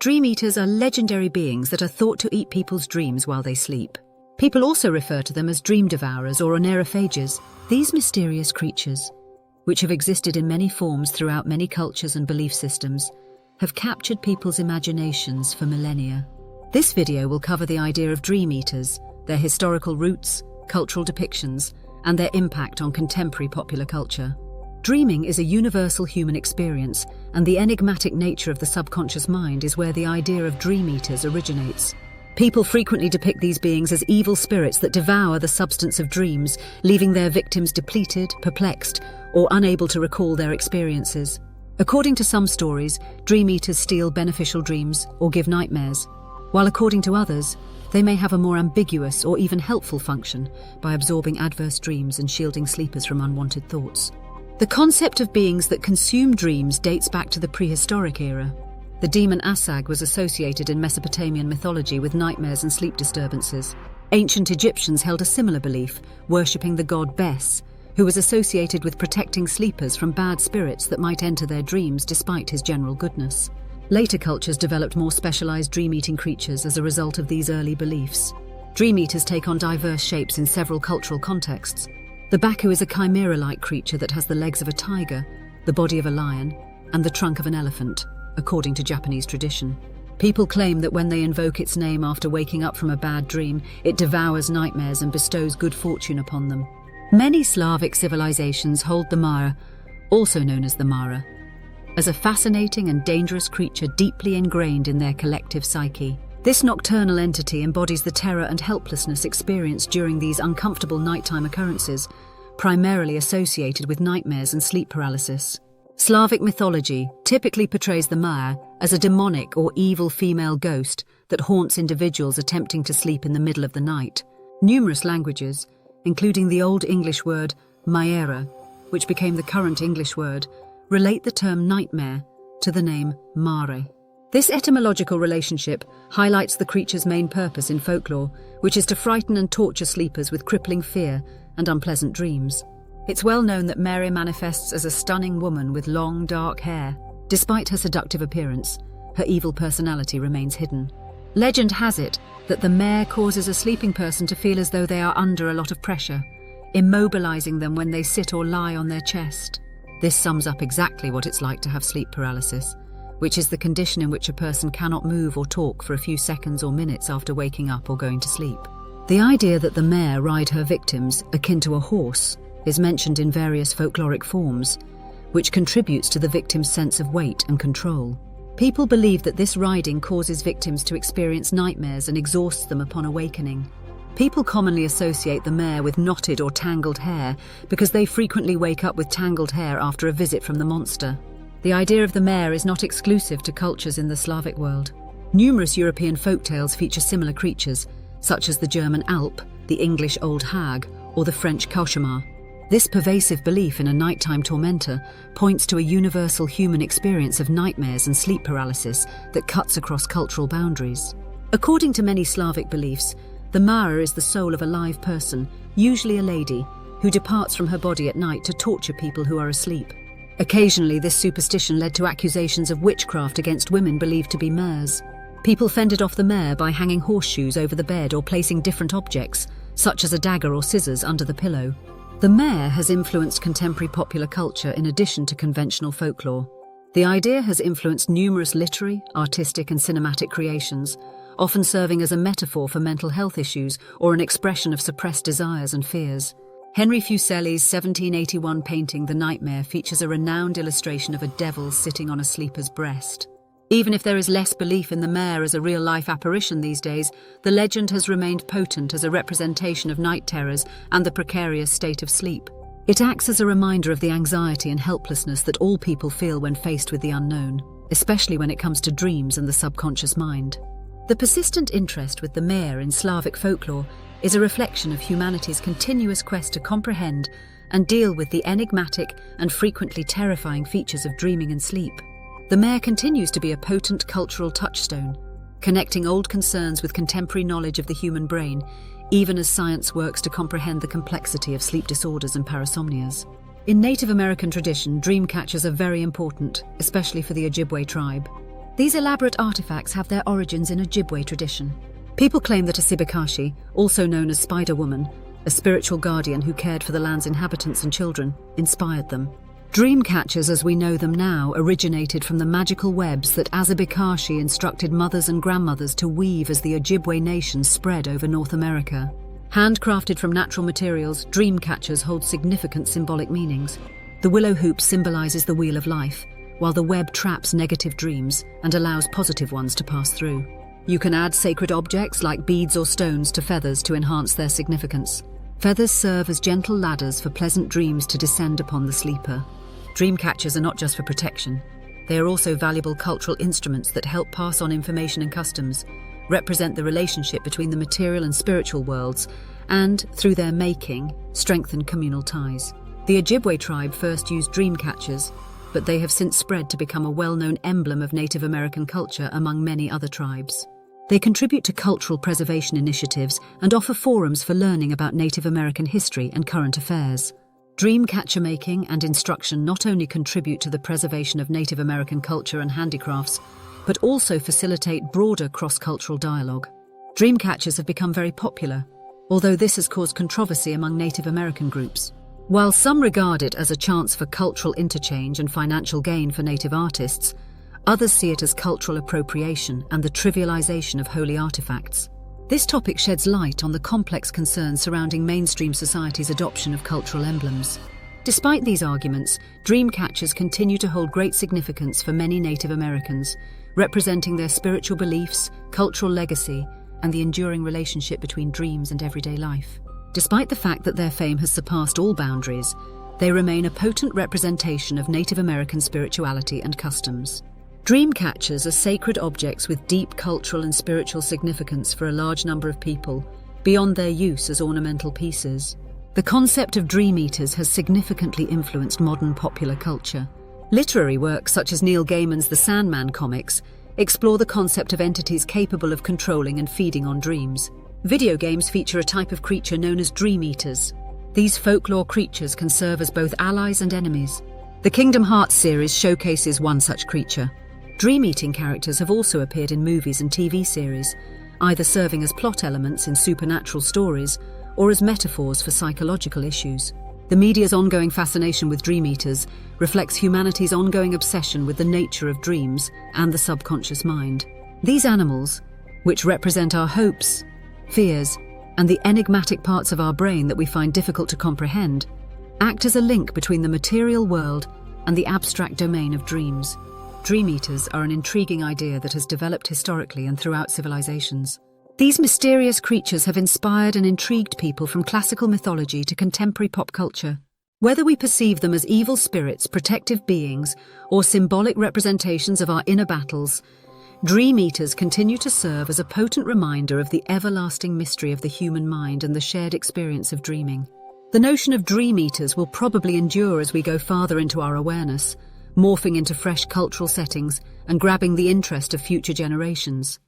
Dream eaters are legendary beings that are thought to eat people's dreams while they sleep. People also refer to them as dream devourers or oneirophages. These mysterious creatures, which have existed in many forms throughout many cultures and belief systems, have captured people's imaginations for millennia. This video will cover the idea of dream eaters, their historical roots, cultural depictions, and their impact on contemporary popular culture. Dreaming is a universal human experience, and the enigmatic nature of the subconscious mind is where the idea of dream eaters originates. People frequently depict these beings as evil spirits that devour the substance of dreams, leaving their victims depleted, perplexed, or unable to recall their experiences. According to some stories, dream eaters steal beneficial dreams or give nightmares, while according to others, they may have a more ambiguous or even helpful function by absorbing adverse dreams and shielding sleepers from unwanted thoughts. The concept of beings that consume dreams dates back to the prehistoric era. The demon Asag was associated in Mesopotamian mythology with nightmares and sleep disturbances. Ancient Egyptians held a similar belief, worshipping the god Bes, who was associated with protecting sleepers from bad spirits that might enter their dreams despite his general goodness. Later cultures developed more specialized dream-eating creatures as a result of these early beliefs. Dream eaters take on diverse shapes in several cultural contexts. The Baku is a chimera-like creature that has the legs of a tiger, the body of a lion, and the trunk of an elephant, according to Japanese tradition. People claim that when they invoke its name after waking up from a bad dream, it devours nightmares and bestows good fortune upon them. Many Slavic civilizations hold the Mara, also known as the Mara, as a fascinating and dangerous creature deeply ingrained in their collective psyche. This nocturnal entity embodies the terror and helplessness experienced during these uncomfortable nighttime occurrences, primarily associated with nightmares and sleep paralysis. Slavic mythology typically portrays the Mara as a demonic or evil female ghost that haunts individuals attempting to sleep in the middle of the night. Numerous languages, including the Old English word myera, which became the current English word, relate the term nightmare to the name mare. This etymological relationship highlights the creature's main purpose in folklore, which is to frighten and torture sleepers with crippling fear and unpleasant dreams. It's well known that Mare manifests as a stunning woman with long, dark hair. Despite her seductive appearance, her evil personality remains hidden. Legend has it that the mare causes a sleeping person to feel as though they are under a lot of pressure, immobilizing them when they sit or lie on their chest. This sums up exactly what it's like to have sleep paralysis, which is the condition in which a person cannot move or talk for a few seconds or minutes after waking up or going to sleep. The idea that the mare ride her victims, akin to a horse, is mentioned in various folkloric forms, which contributes to the victim's sense of weight and control. People believe that this riding causes victims to experience nightmares and exhausts them upon awakening. People commonly associate the mare with knotted or tangled hair because they frequently wake up with tangled hair after a visit from the monster. The idea of the mare is not exclusive to cultures in the Slavic world. Numerous European folktales feature similar creatures, such as the German Alp, the English Old Hag, or the French Cauchemar. This pervasive belief in a nighttime tormentor points to a universal human experience of nightmares and sleep paralysis that cuts across cultural boundaries. According to many Slavic beliefs, the Mara is the soul of a live person, usually a lady, who departs from her body at night to torture people who are asleep. Occasionally, this superstition led to accusations of witchcraft against women believed to be mares. People fended off the mare by hanging horseshoes over the bed or placing different objects, such as a dagger or scissors, under the pillow. The mare has influenced contemporary popular culture in addition to conventional folklore. The idea has influenced numerous literary, artistic, and cinematic creations, often serving as a metaphor for mental health issues or an expression of suppressed desires and fears. Henry Fuseli's 1781 painting The Nightmare features a renowned illustration of a devil sitting on a sleeper's breast. Even if there is less belief in the mare as a real-life apparition these days, the legend has remained potent as a representation of night terrors and the precarious state of sleep. It acts as a reminder of the anxiety and helplessness that all people feel when faced with the unknown, especially when it comes to dreams and the subconscious mind. The persistent interest with the mare in Slavic folklore is a reflection of humanity's continuous quest to comprehend and deal with the enigmatic and frequently terrifying features of dreaming and sleep. The mare continues to be a potent cultural touchstone, connecting old concerns with contemporary knowledge of the human brain, even as science works to comprehend the complexity of sleep disorders and parasomnias. In Native American tradition, dream catchers are very important, especially for the Ojibwe tribe. These elaborate artifacts have their origins in Ojibwe tradition. People claim that a Sibikashi, also known as Spider Woman, a spiritual guardian who cared for the land's inhabitants and children, inspired them. Dream catchers as we know them now originated from the magical webs that Azabikashi instructed mothers and grandmothers to weave as the Ojibwe nation spread over North America. Handcrafted from natural materials, dream catchers hold significant symbolic meanings. The willow hoop symbolizes the wheel of life, while the web traps negative dreams and allows positive ones to pass through. You can add sacred objects like beads or stones to feathers to enhance their significance. Feathers serve as gentle ladders for pleasant dreams to descend upon the sleeper. Dream catchers are not just for protection. They are also valuable cultural instruments that help pass on information and customs, represent the relationship between the material and spiritual worlds, and, through their making, strengthen communal ties. The Ojibwe tribe first used dream catchers, but they have since spread to become a well-known emblem of Native American culture among many other tribes. They contribute to cultural preservation initiatives and offer forums for learning about Native American history and current affairs. Dream catcher making and instruction not only contribute to the preservation of Native American culture and handicrafts, but also facilitate broader cross-cultural dialogue. Dream catchers have become very popular, although this has caused controversy among Native American groups. While some regard it as a chance for cultural interchange and financial gain for Native artists, others see it as cultural appropriation and the trivialization of holy artifacts. This topic sheds light on the complex concerns surrounding mainstream society's adoption of cultural emblems. Despite these arguments, dream catchers continue to hold great significance for many Native Americans, representing their spiritual beliefs, cultural legacy, and the enduring relationship between dreams and everyday life. Despite the fact that their fame has surpassed all boundaries, they remain a potent representation of Native American spirituality and customs. Dream catchers are sacred objects with deep cultural and spiritual significance for a large number of people, beyond their use as ornamental pieces. The concept of dream eaters has significantly influenced modern popular culture. Literary works such as Neil Gaiman's The Sandman comics explore the concept of entities capable of controlling and feeding on dreams. Video games feature a type of creature known as dream eaters. These folklore creatures can serve as both allies and enemies. The Kingdom Hearts series showcases one such creature. Dream-eating characters have also appeared in movies and TV series, either serving as plot elements in supernatural stories or as metaphors for psychological issues. The media's ongoing fascination with dream eaters reflects humanity's ongoing obsession with the nature of dreams and the subconscious mind. These animals, which represent our hopes, fears, and the enigmatic parts of our brain that we find difficult to comprehend, act as a link between the material world and the abstract domain of dreams. Dream eaters are an intriguing idea that has developed historically and throughout civilizations. These mysterious creatures have inspired and intrigued people from classical mythology to contemporary pop culture. Whether we perceive them as evil spirits, protective beings, or symbolic representations of our inner battles, dream eaters continue to serve as a potent reminder of the everlasting mystery of the human mind and the shared experience of dreaming. The notion of dream eaters will probably endure as we go farther into our awareness, morphing into fresh cultural settings and grabbing the interest of future generations.